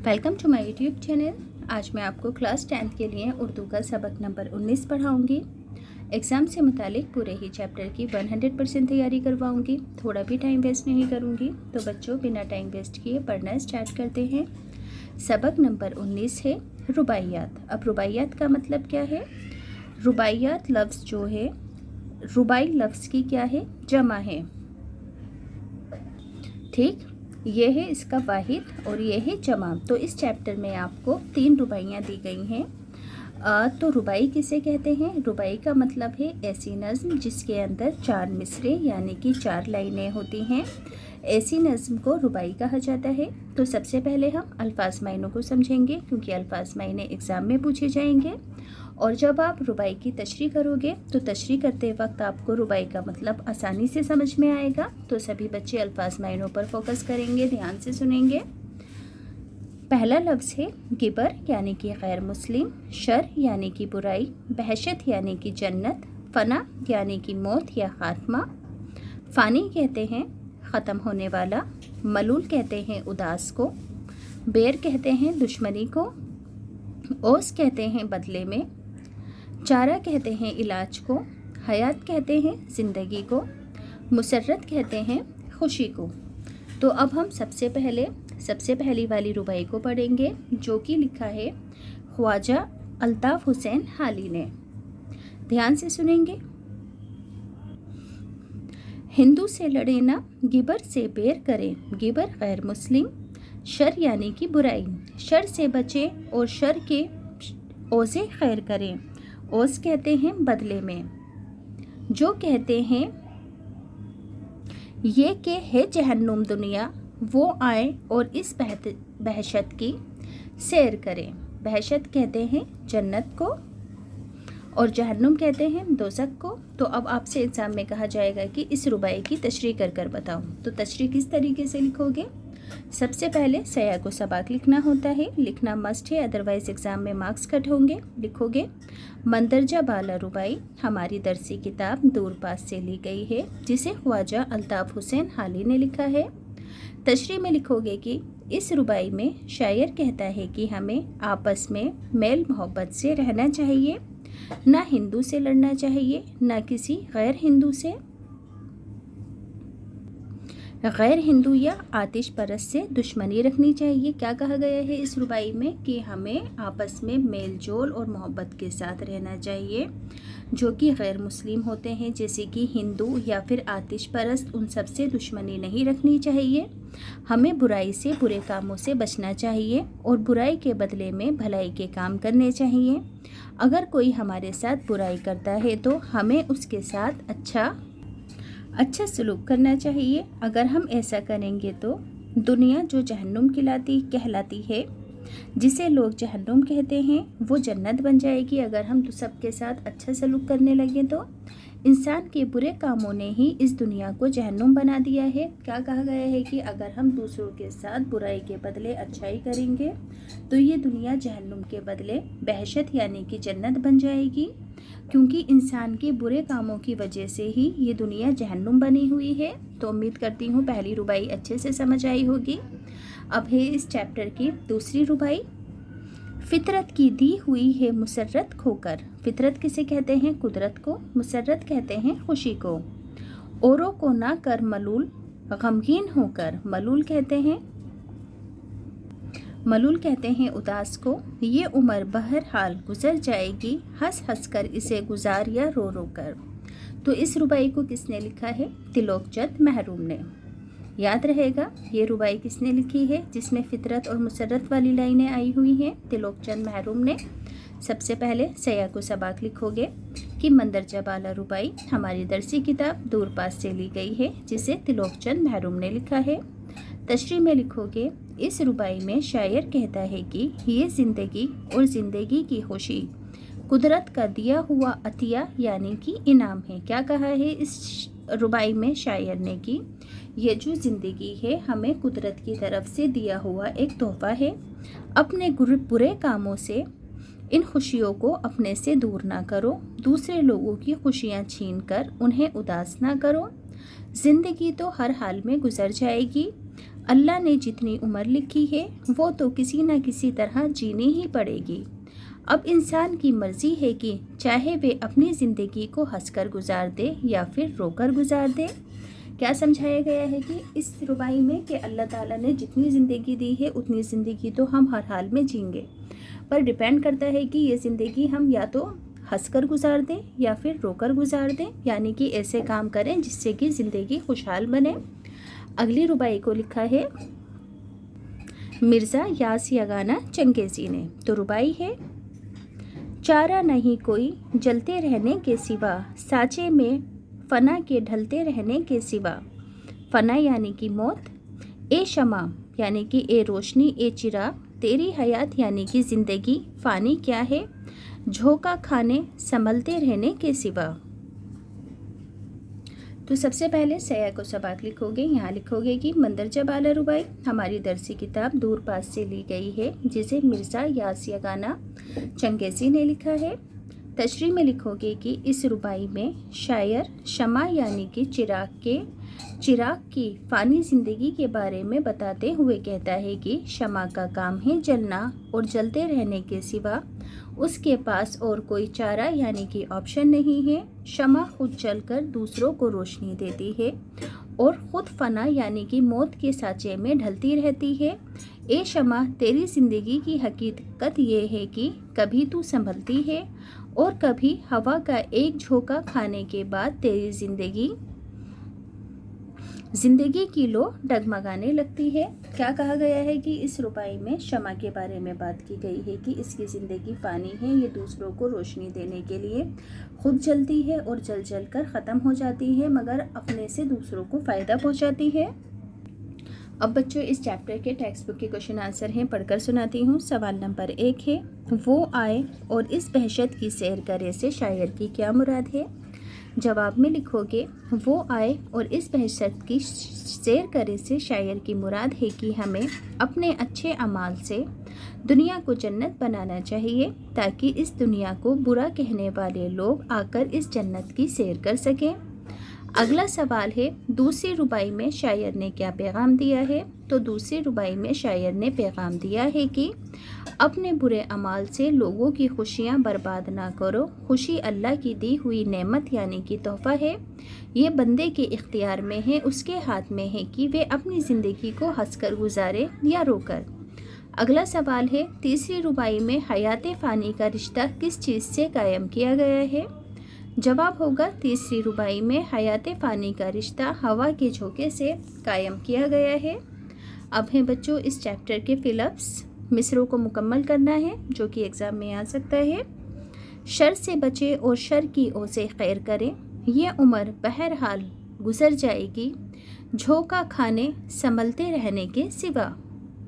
Welcome to my YouTube channel. आज मैं आपको क्लास 10th के लिए उर्दू का सबक नंबर 19 पढ़ाऊँगी। एग्ज़ाम से मुतालिक पूरे ही चैप्टर की 100% तैयारी करवाऊँगी। थोड़ा भी टाइम वेस्ट नहीं करूँगी। तो बच्चों, बिना टाइम वेस्ट किए पढ़ना स्टार्ट करते हैं। सबक नंबर 19 है रुबाइयात। अब रुबाइयात का मतलब क्या है? रुबाइयात लफ्ज़ जो है, रुबाई लफ्ज़ की क्या है? जमा है। ठीक, ये है इसका वाहिद और ये है जमा। तो इस चैप्टर में आपको 3 रुबाइयाँ दी गई हैं। तो रुबाई किसे कहते हैं? रुबाई का मतलब है ऐसी नज़्म जिसके अंदर 4 मिसरे यानी कि 4 लाइनें होती हैं। ऐसी नज़्म को रुबाई कहा जाता है। तो सबसे पहले हम अल्फाज मायनों को समझेंगे, क्योंकि अल्फाज मायने एग्ज़ाम में पूछे जाएंगे। और जब आप रुबाई की तशरीह करोगे तो तशरीह करते वक्त आपको रुबाई का मतलब आसानी से समझ में आएगा। तो सभी बच्चे अल्फाज मायनों पर फोकस करेंगे, ध्यान से सुनेंगे। पहला लफ्ज़ है गिबर यानी कि गैर मुस्लिम, शर यानी कि बुराई, बहशत यानी कि जन्नत, फ़ना यानी कि मौत या ख़ात्मा। फ़ानी कहते हैं ख़त्म होने वाला, मलूल कहते हैं उदास को, बेर कहते हैं दुश्मनी को, ओस कहते हैं बदले में, चारा कहते हैं इलाज को, हयात कहते हैं ज़िंदगी को, मुसर्रत कहते हैं खुशी को। तो अब हम सबसे पहली वाली रुबाई को पढ़ेंगे, जो कि लिखा है ख्वाजा अल्ताफ़ हुसैन हाली ने। ध्यान से सुनेंगे। हिंदू से लड़े ना, गिबर से बेर करें, गिबर गैर मुस्लिम, शर यानी कि बुराई, शर से बचें और शर के ओज़े खैर करें। ओस कहते हैं बदले में। जो कहते हैं ये कि है जहन्नुम दुनिया, वो आए और इस बहशत की सैर करें। बहशत कहते हैं जन्नत को और जहन्नुम कहते हैं दोज़ख को। तो अब आपसे एग्ज़ाम में कहा जाएगा कि इस रुबाई की तशरीह कर बताओ। तो तशरीह किस तरीके से लिखोगे? सबसे पहले सया को सबाक लिखना होता है, लिखना मस्ट है, अदरवाइज़ एग्ज़ाम में मार्क्स कट होंगे। लिखोगे मंदरजा बाला रुबाई हमारी दरसी किताब दूर पास से ली गई है, जिसे ख्वाजा अल्ताफ़ हुसैन हाली ने लिखा है। तशरीह में लिखोगे कि इस रुबाई में शायर कहता है कि हमें आपस में मेल मोहब्बत से रहना चाहिए, ना हिंदू से लड़ना चाहिए, ना किसी गैर हिंदू या आतिश परस्त से दुश्मनी रखनी चाहिए। क्या कहा गया है इस रुबाई में? कि हमें आपस में मेल जोल और मोहब्बत के साथ रहना चाहिए। जो कि गैर मुस्लिम होते हैं, जैसे कि हिंदू या फिर आतिश परस्त, उन सब से दुश्मनी नहीं रखनी चाहिए। हमें बुराई से, बुरे कामों से बचना चाहिए और बुराई के बदले में भलाई के काम करने चाहिए। अगर कोई हमारे साथ बुराई करता है तो हमें उसके साथ अच्छा सलूक करना चाहिए। अगर हम ऐसा करेंगे तो दुनिया जो जहन्नुम कहलाती है, जिसे लोग जहन्नुम कहते हैं, वो जन्नत बन जाएगी। अगर हम सबके साथ अच्छा सलूक करने लगे तो इंसान के बुरे कामों ने ही इस दुनिया को जहन्नुम बना दिया है। क्या कहा गया है कि अगर हम दूसरों के साथ बुराई के बदले अच्छाई करेंगे तो ये दुनिया जहन्नुम के बदले बहशत यानी कि जन्नत बन जाएगी, क्योंकि इंसान के बुरे कामों की वजह से ही ये दुनिया जहन्नुम बनी हुई है। तो उम्मीद करती हूँ पहली रुबाई अच्छे से समझ आई होगी। अब है इस चैप्टर की दूसरी रुबाई। फितरत की दी हुई है मुसर्रत खोकर। फितरत किसे कहते हैं? कुदरत को। मुसर्रत कहते हैं खुशी को। औरों को ना कर मलूल, गमगीन होकर। मलूल कहते हैं उदास को। ये उम्र बहरहाल गुजर जाएगी, हंस हंस कर इसे गुजार या रो रो कर। तो इस रुबाई को किसने लिखा है? तिलोकचंद महरूम ने। याद रहेगा ये रुबाई किसने लिखी है जिसमें फितरत और मुसर्रत वाली लाइनें आई हुई हैं? तिलोकचंद महरूम ने। सबसे पहले सया को सबाक लिखोगे कि मंदरजा बाला रुबाई हमारी दरसी किताब दूर पास से ली गई है, जिसे तिलोकचंद महरूम ने लिखा है। तशरीह में लिखोगे इस रुबाई में शायर कहता है कि ये ज़िंदगी और ज़िंदगी की खुशी कुदरत का दिया हुआ अतिया यानी कि इनाम है। क्या कहा है इस रुबाई में शायर ने कि ये जो ज़िंदगी है हमें कुदरत की तरफ से दिया हुआ एक तोहफ़ा है। अपने बुरे कामों से इन खुशियों को अपने से दूर ना करो, दूसरे लोगों की खुशियाँ छीन कर उन्हें उदास ना करो। ज़िंदगी तो हर हाल में गुजर जाएगी, अल्लाह ने जितनी उम्र लिखी है वो तो किसी न किसी तरह जीनी ही पड़ेगी। अब इंसान की मर्ज़ी है कि चाहे वे अपनी ज़िंदगी को हंसकर गुजार दे या फिर रोकर गुजार दे। क्या समझाया गया है कि इस रुबाई में कि अल्लाह ताला ने जितनी ज़िंदगी दी है उतनी ज़िंदगी तो हम हर हाल में जीएंगे, पर डिपेंड करता है कि ये ज़िंदगी हम या तो हंसकर गुजार दें या फिर रोकर गुजार दें, यानी कि ऐसे काम करें जिससे कि ज़िंदगी खुशहाल बने। अगली रुबाई को लिखा है मिर्ज़ा यास यगाना चंगेज़ी ने। तो रुबाई है, चारा नहीं कोई जलते रहने के सिवा, साँचे में फ़ना के ढलते रहने के सिवा। फ़ना यानी कि मौत, ए शमा यानी कि ए रोशनी, ए चिराग, तेरी हयात यानी कि ज़िंदगी, फ़ानी क्या है, झोंका खाने संभलते रहने के सिवा। तो सबसे पहले सया को सबाक लिखोगे। यहाँ लिखोगे कि मंदरजा बाला रुबाई हमारी दरसी किताब दूर पास से ली गई है, जिसे मिर्ज़ा यास यगाना चंगेज़ी ने लिखा है। तशरीह में लिखोगे कि इस रुबाई में शायर शमा यानी कि चिराग की फ़ानी ज़िंदगी के बारे में बताते हुए कहता है कि शमा का काम है जलना और जलते रहने के सिवा उसके पास और कोई चारा यानी कि ऑप्शन नहीं है। शमा खुद जलकर दूसरों को रोशनी देती है और ख़ुद फ़ना यानी कि मौत के साँचे में ढलती रहती है। ए शमा, तेरी ज़िंदगी की हकीकत ये है कि कभी तू संभलती है और कभी हवा का एक झोंका खाने के बाद तेरी ज़िंदगी की लो डगमगाने लगती है। क्या कहा गया है कि इस रुबाई में शमा के बारे में बात की गई है कि इसकी ज़िंदगी फ़ानी है, ये दूसरों को रोशनी देने के लिए खुद जलती है और जल कर ख़त्म हो जाती है, मगर अपने से दूसरों को फ़ायदा पहुंचाती है। अब बच्चों इस चैप्टर के टेक्स्ट बुक के क्वेश्चन आंसर हैं, पढ़कर सुनाती हूँ। सवाल नंबर 1 है, वो आए और इस बहशत की सैर करे से शायर की क्या मुराद है। जवाब में लिखोगे वो आए और इस बहशत की सैर करे से शायर की मुराद है कि हमें अपने अच्छे अमाल से दुनिया को जन्नत बनाना चाहिए, ताकि इस दुनिया को बुरा कहने वाले लोग आकर इस जन्नत की सैर कर सकें। अगला सवाल है, दूसरी रुबाई में शायर ने क्या पैगाम दिया है। तो दूसरी रुबाई में शायर ने पैगाम दिया है कि अपने बुरे अमाल से लोगों की खुशियां बर्बाद ना करो। खुशी अल्लाह की दी हुई नेमत यानी कि तोहफ़ा है, ये बंदे के इख्तियार में है, उसके हाथ में है कि वे अपनी ज़िंदगी को हंसकर गुजारे या रोकर। अगला सवाल है, तीसरी रुबाई में हयात फ़ानी का रिश्ता किस चीज़ से कायम किया गया है। जवाब होगा तीसरी रुबाई में हयात फ़ानी का रिश्ता हवा के झोंके से कायम किया गया है। अब हैं बच्चों इस चैप्टर के फिलअप्स, मिसरों को मुकम्मल करना है जो कि एग्ज़ाम में आ सकता है। शर से बचे और शर की ओर से खैर करें, ये उम्र बहरहाल गुज़र जाएगी, झोंका खाने संभलते रहने के सिवा।